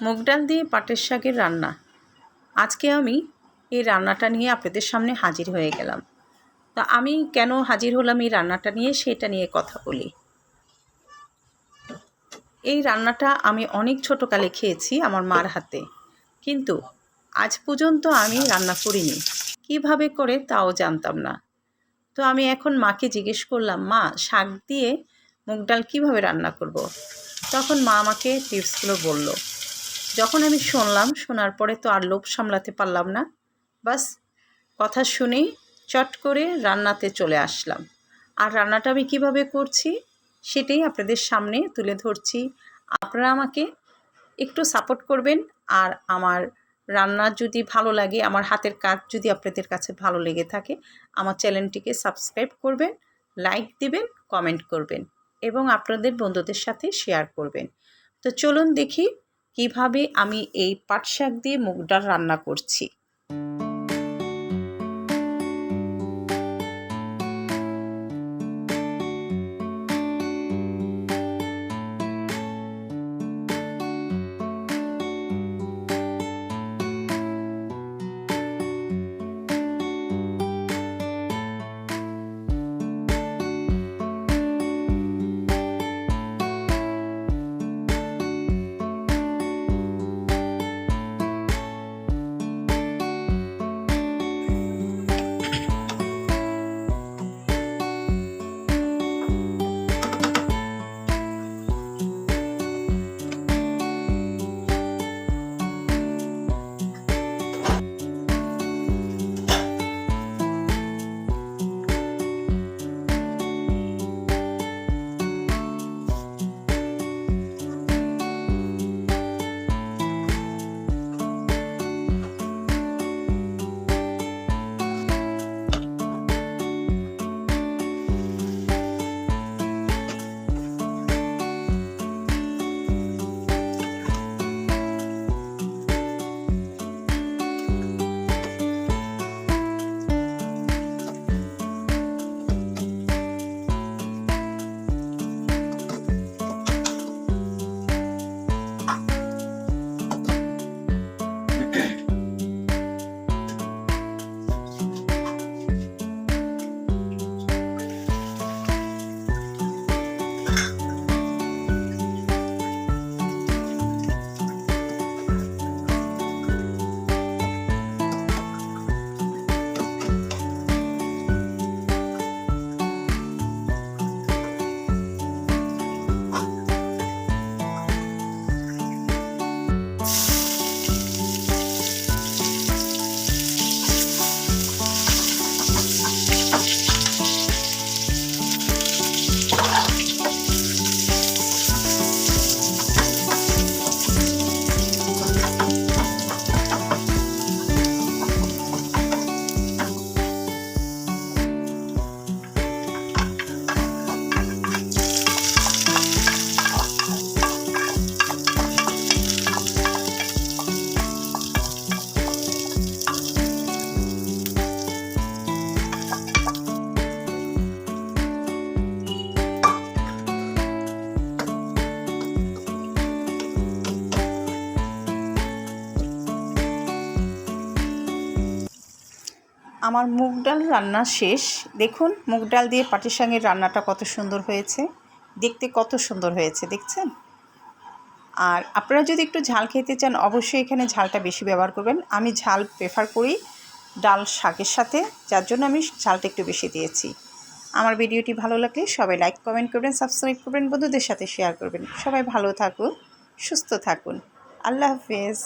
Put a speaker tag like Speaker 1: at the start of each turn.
Speaker 1: মুগ ডাল দিয়ে পাটের শাকের রান্না। আজকে আমি এই রান্নাটা নিয়ে আপনাদের সামনে হাজির হয়ে গেলাম। তো আমি কেন হাজির হলাম এই রান্নাটা নিয়ে, সেটা নিয়ে কথা বলি। এই রান্নাটা আমি অনেক ছোটোকালে খেয়েছি আমার মার হাতে, কিন্তু আজ পর্যন্ত আমি রান্না করিনি। কিভাবে করে তাও জানতাম না। তো আমি এখন মাকে জিজ্ঞেস করলাম, মা, শাক দিয়ে মুগ ডাল কীভাবে রান্না করব। তখন মা আমাকে টিপসগুলো বলল। যখন আমি শুনলাম, শোনার পরে তো আর লোভ সামলাতে পারলাম না। বাস কথা শুনেই চট করে রান্নাতে চলে আসলাম। আর রান্নাটা আমি কীভাবে করছি সেটাই আপনাদের সামনে তুলে ধরছি। আপনারা আমাকে একটু সাপোর্ট করবেন। আর আমার রান্না যদি ভালো লাগে, আমার হাতের কাজ যদি আপনাদের কাছে ভালো লেগে থাকে, আমার চ্যানেলটিকে সাবস্ক্রাইব করবেন, লাইক দিবেন, কমেন্ট করবেন এবং আপনাদের বন্ধুদের সাথে শেয়ার করবেন। তো চলুন দেখি কিভাবে আমি এই পাট শাক দিয়ে মুগ ডাল রান্না করছি। আমার মুগ ডাল রান্না শেষ। দেখুন মুগ ডাল দিয়ে পাটের শাকের রান্নাটা কত সুন্দর হয়েছে, দেখতে কত সুন্দর হয়েছে দেখছেন। আর আপনারা যদি একটু ঝাল খেতে চান, অবশ্যই এখানে ঝালটা বেশি ব্যবহার করবেন। আমি ঝাল প্রেফার করি ডাল শাকের সাথে, যার জন্য আমি ঝালটা একটু বেশি দিয়েছি। আমার ভিডিওটি ভালো লাগলে সবাই লাইক, কমেন্ট করবেন, সাবস্ক্রাইব করবেন, বন্ধুদের সাথে শেয়ার করবেন। সবাই ভালো থাকুন, সুস্থ থাকুন। আল্লাহ হাফেজ।